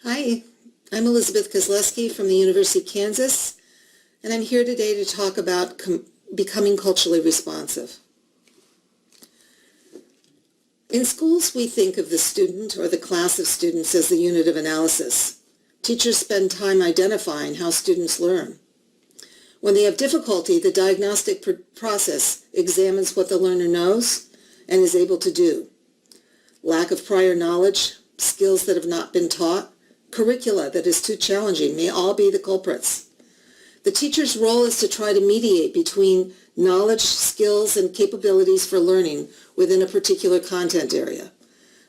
Hi, I'm Elizabeth Kozleski from the University of Kansas, and I'm here today to talk about becoming culturally responsive. In schools, we think of the student or the class of students as the unit of analysis. Teachers spend time identifying how students learn. When they have difficulty, the diagnostic process examines what the learner knows and is able to do. Lack of prior knowledge, skills that have not been taught, curricula that is too challenging may all be the culprits. The teacher's role is to try to mediate between knowledge, skills, and capabilities for learning within a particular content area.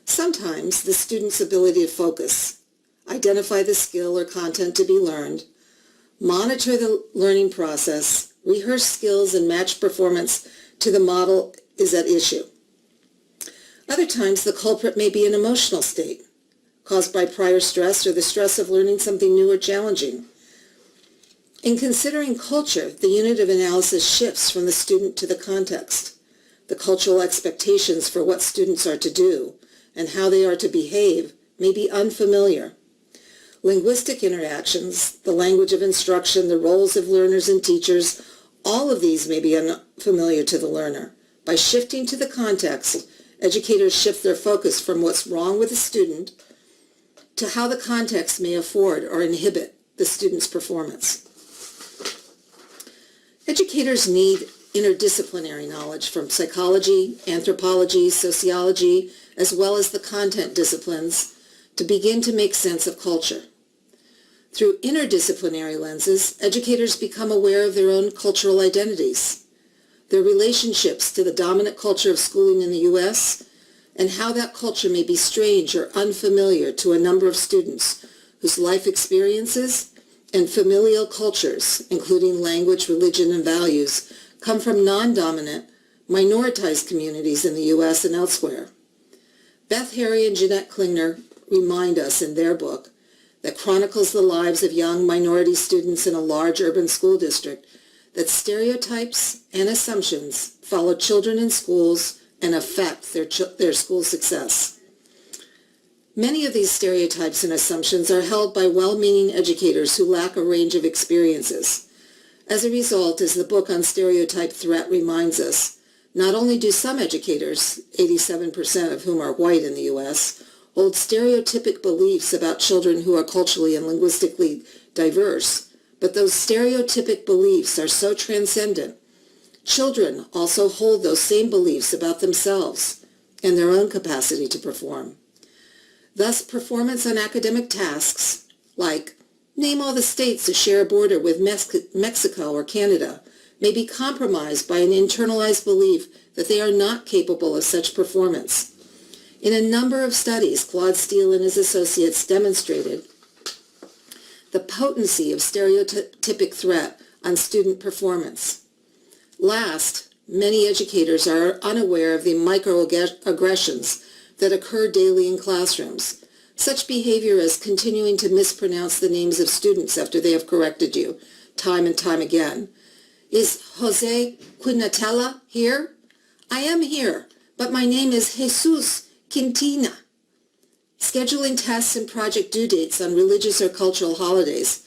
Sometimes the student's ability to focus, identify the skill or content to be learned, monitor the learning process, rehearse skills, and match performance to the model is at issue. Other times the culprit may be an emotional state, caused by prior stress or the stress of learning something new or challenging. In considering culture, the unit of analysis shifts from the student to the context. The cultural expectations for what students are to do and how they are to behave may be unfamiliar. Linguistic interactions, the language of instruction, the roles of learners and teachers, all of these may be unfamiliar to the learner. By shifting to the context, educators shift their focus from what's wrong with the student to how the context may afford or inhibit the student's performance. Educators need interdisciplinary knowledge from psychology, anthropology, sociology, as well as the content disciplines to begin to make sense of culture. Through interdisciplinary lenses, educators become aware of their own cultural identities, their relationships to the dominant culture of schooling in the U.S., and how that culture may be strange or unfamiliar to a number of students whose life experiences and familial cultures, including language, religion, and values, come from non-dominant, minoritized communities in the U.S. and elsewhere. Beth Harry and Jeanette Klingner remind us in their book that chronicles the lives of young minority students in a large urban school district that stereotypes and assumptions follow children in schools and affect their school success. Many of these stereotypes and assumptions are held by well-meaning educators who lack a range of experiences. As a result, as the book on Stereotypic Threat reminds us, not only do some educators, 87% of whom are white in the U.S., hold stereotypic beliefs about children who are culturally and linguistically diverse, but those stereotypic beliefs are so transcendent. Children also hold those same beliefs about themselves and their own capacity to perform. Thus, performance on academic tasks, like name all the states that share a border with Mexico or Canada, may be compromised by an internalized belief that they are not capable of such performance. In a number of studies, Claude Steele and his associates demonstrated the potency of stereotypic threat on student performance. Last, many educators are unaware of the microaggressions that occur daily in classrooms. Such behavior as continuing to mispronounce the names of students after they have corrected you time and time again. Is Jose Quinatella here? I am here, but my name is Jesus Quintina. Scheduling tests and project due dates on religious or cultural holidays.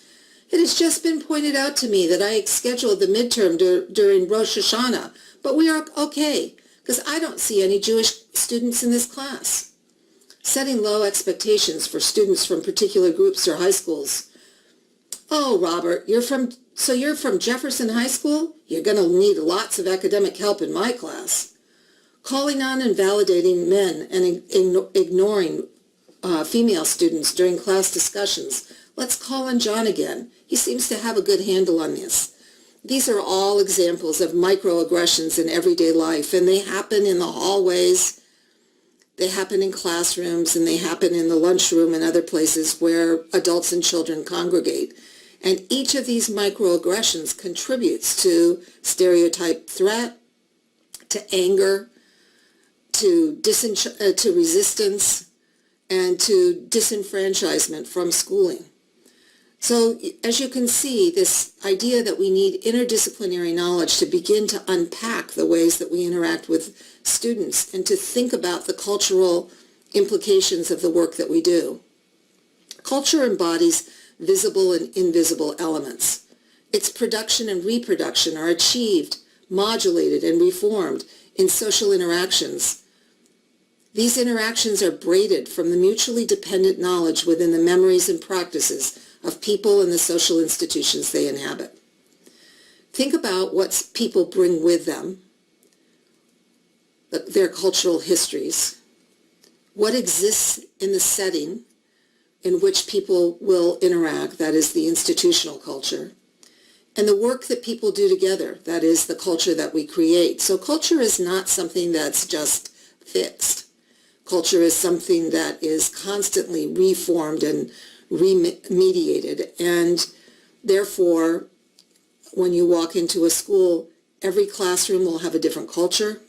It has just been pointed out to me that I scheduled the midterm during Rosh Hashanah, but we are okay, because I don't see any Jewish students in this class. Setting low expectations for students from particular groups or high schools. Oh, Robert, you're from Jefferson High School? You're going to need lots of academic help in my class. Calling on and validating men and ignoring female students during class discussions. Let's call on John again. He seems to have a good handle on this. These are all examples of microaggressions in everyday life, and they happen in the hallways, they happen in classrooms, and they happen in the lunchroom and other places where adults and children congregate. And each of these microaggressions contributes to stereotype threat, to anger, to resistance, and to disenfranchisement from schooling. So as you can see, this idea that we need interdisciplinary knowledge to begin to unpack the ways that we interact with students and to think about the cultural implications of the work that we do. Culture embodies visible and invisible elements. Its production and reproduction are achieved, modulated, and reformed in social interactions. These interactions are braided from the mutually dependent knowledge within the memories and practices of people and the social institutions they inhabit. Think about what people bring with them, their cultural histories, what exists in the setting in which people will interact, that is the institutional culture, and the work that people do together, that is the culture that we create. So culture is not something that's just fixed. Culture is something that is constantly reformed and remediated, and therefore, when you walk into a school, every classroom will have a different culture.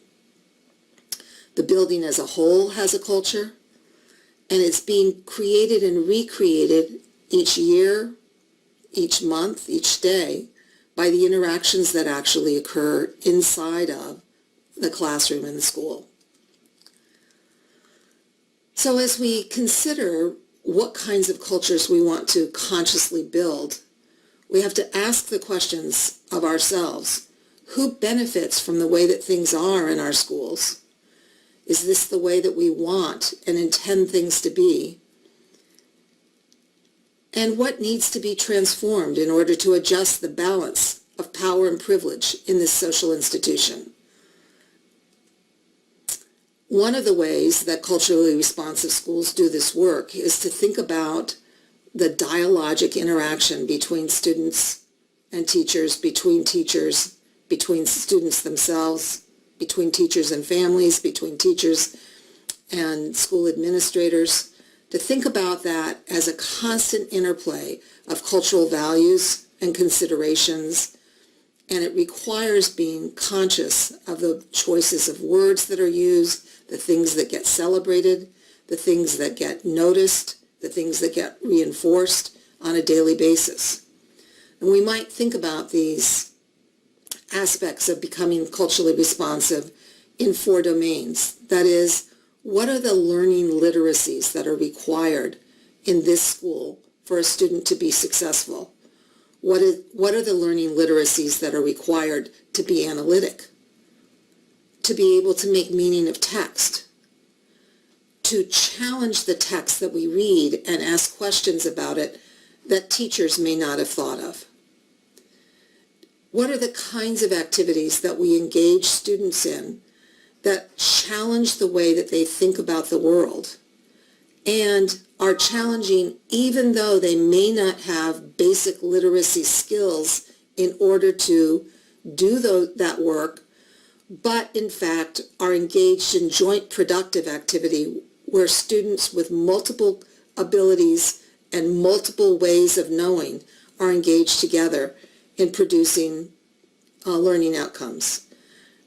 The building as a whole has a culture, and it's being created and recreated each year, each month, each day, by the interactions that actually occur inside of the classroom in the school. So as we consider what kinds of cultures we want to consciously build, we have to ask the questions of ourselves. Who benefits from the way that things are in our schools? Is this the way that we want and intend things to be? And what needs to be transformed in order to adjust the balance of power and privilege in this social institution? One of the ways that culturally responsive schools do this work is to think about the dialogic interaction between students and teachers, between students themselves, between teachers and families, between teachers and school administrators, to think about that as a constant interplay of cultural values and considerations, and it requires being conscious of the choices of words that are used, the things that get celebrated, the things that get noticed, the things that get reinforced on a daily basis. And we might think about these aspects of becoming culturally responsive in 4 domains. That is, what are the learning literacies that are required in this school for a student to be successful? What are the learning literacies that are required to be analytic, to be able to make meaning of text, to challenge the text that we read and ask questions about it that teachers may not have thought of? What are the kinds of activities that we engage students in that challenge the way that they think about the world and are challenging even though they may not have basic literacy skills in order to do that work, but in fact are engaged in joint productive activity where students with multiple abilities and multiple ways of knowing are engaged together in producing learning outcomes.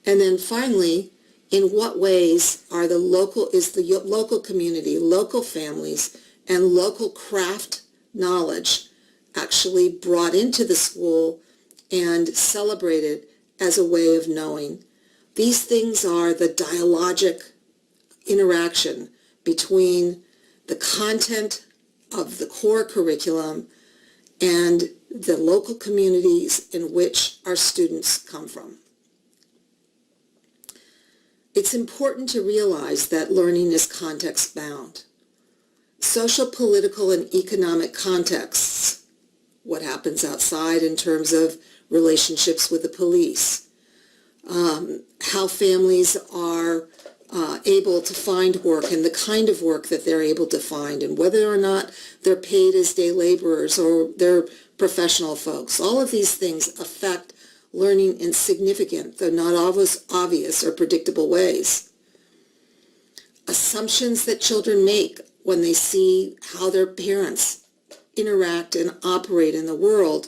And then finally, in what ways is the local community, local families, and local craft knowledge actually brought into the school and celebrated as a way of knowing? These things are the dialogic interaction between the content of the core curriculum and the local communities in which our students come from. It's important to realize that learning is context-bound. Social, political, and economic contexts, what happens outside in terms of relationships with the police, how families are able to find work and the kind of work that they're able to find, and whether or not they're paid as day laborers or they're professional folks. All of these things affect learning in significant, though not always obvious or predictable ways. Assumptions that children make when they see how their parents interact and operate in the world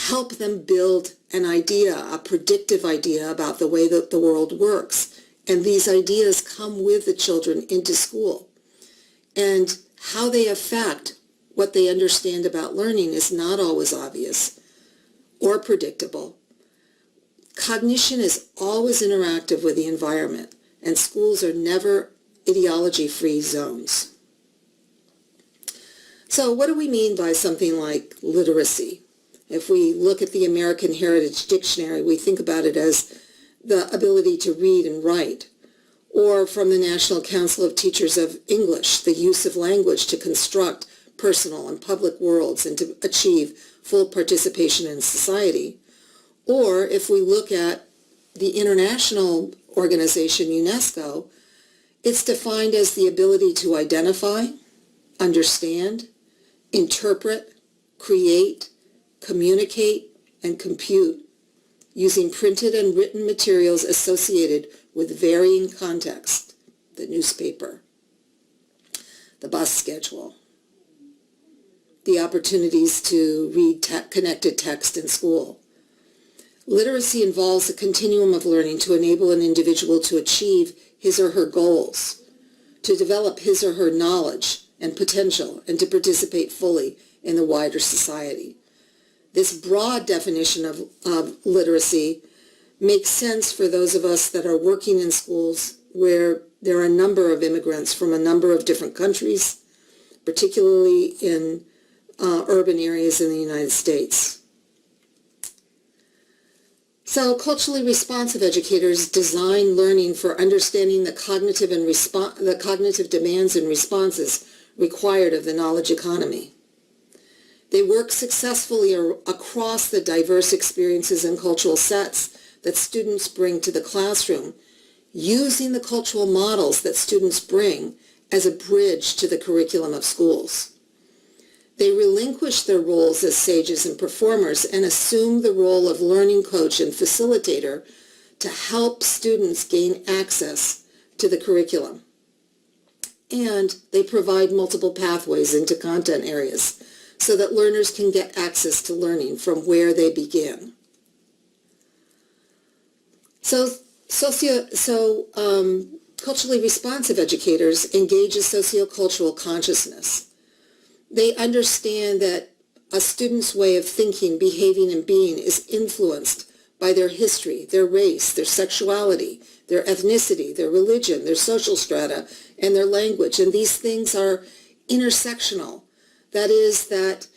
help them build an idea, a predictive idea about the way that the world works. And these ideas come with the children into school. And how they affect what they understand about learning is not always obvious or predictable. Cognition is always interactive with the environment, and schools are never ideology-free zones. So what do we mean by something like literacy? If we look at the American Heritage Dictionary, we think about it as the ability to read and write. Or from the National Council of Teachers of English, the use of language to construct personal and public worlds and to achieve full participation in society. Or if we look at the international organization UNESCO, it's defined as the ability to identify, understand, interpret, create, communicate, and compute using printed and written materials associated with varying context, the newspaper, the bus schedule, the opportunities to read connected text in school. Literacy involves a continuum of learning to enable an individual to achieve his or her goals, to develop his or her knowledge and potential, and to participate fully in the wider society. This broad definition of literacy makes sense for those of us that are working in schools where there are a number of immigrants from a number of different countries, particularly in urban areas in the United States. So culturally responsive educators design learning for understanding the cognitive demands and responses required of the knowledge economy. They work successfully across the diverse experiences and cultural sets that students bring to the classroom, using the cultural models that students bring as a bridge to the curriculum of schools. They relinquish their roles as sages and performers and assume the role of learning coach and facilitator to help students gain access to the curriculum. And they provide multiple pathways into content areas so that learners can get access to learning from where they begin. So culturally responsive educators engage a sociocultural consciousness. They understand that a student's way of thinking, behaving, and being is influenced by their history, their race, their sexuality, their ethnicity, their religion, their social strata, and their language. And these things are intersectional. That is that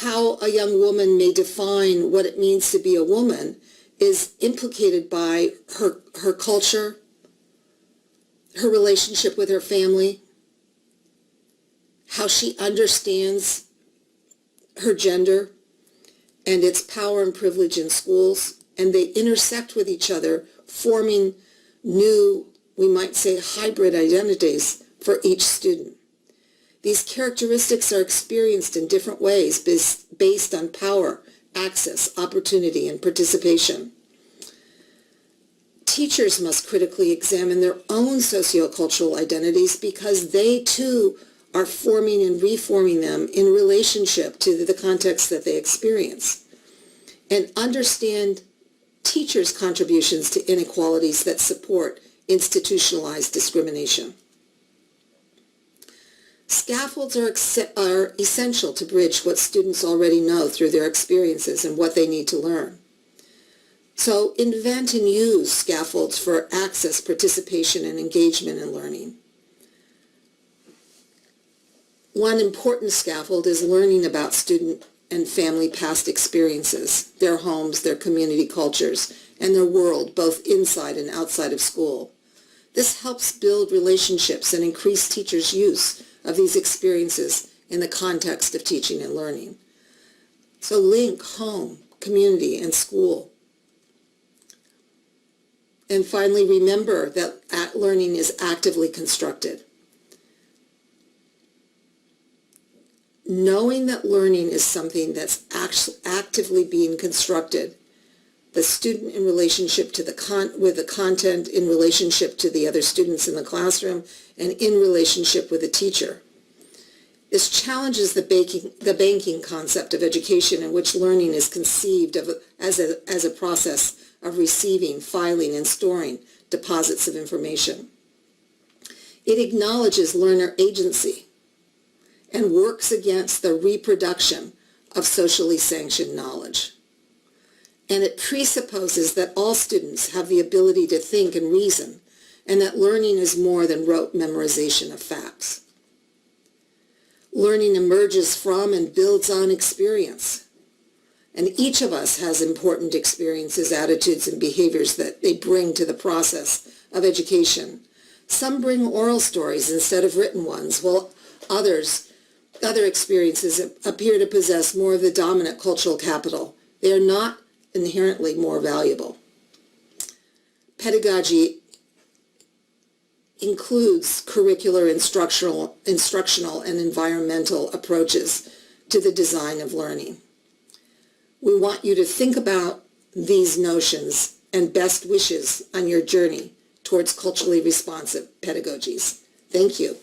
how a young woman may define what it means to be a woman is implicated by her culture, her relationship with her family, how she understands her gender and its power and privilege in schools, and they intersect with each other, forming new, we might say, hybrid identities for each student. These characteristics are experienced in different ways based on power, access, opportunity, and participation. Teachers must critically examine their own sociocultural identities because they too are forming and reforming them in relationship to the context that they experience, and understand teachers' contributions to inequalities that support institutionalized discrimination. Scaffolds are essential to bridge what students already know through their experiences and what they need to learn. So invent and use scaffolds for access, participation, and engagement in learning. One important scaffold is learning about student and family past experiences, their homes, their community cultures, and their world, both inside and outside of school. This helps build relationships and increase teachers' use of these experiences in the context of teaching and learning. So link home, community, and school. And finally, remember that learning is actively constructed. Knowing that learning is something that's actively being constructed, the student in relationship to with the content, in relationship to the other students in the classroom, and in relationship with the teacher. This challenges the banking concept of education, in which learning is conceived of as a process of receiving, filing, and storing deposits of information. It acknowledges learner agency and works against the reproduction of socially sanctioned knowledge. And it presupposes that all students have the ability to think and reason, and that learning is more than rote memorization of facts. Learning emerges from and builds on experience. And each of us has important experiences, attitudes, and behaviors that they bring to the process of education. Some bring oral stories instead of written ones, while other experiences appear to possess more of the dominant cultural capital. They are not inherently more valuable. Pedagogy includes curricular, instructional, and environmental approaches to the design of learning. We want you to think about these notions and best wishes on your journey towards culturally responsive pedagogies. Thank you.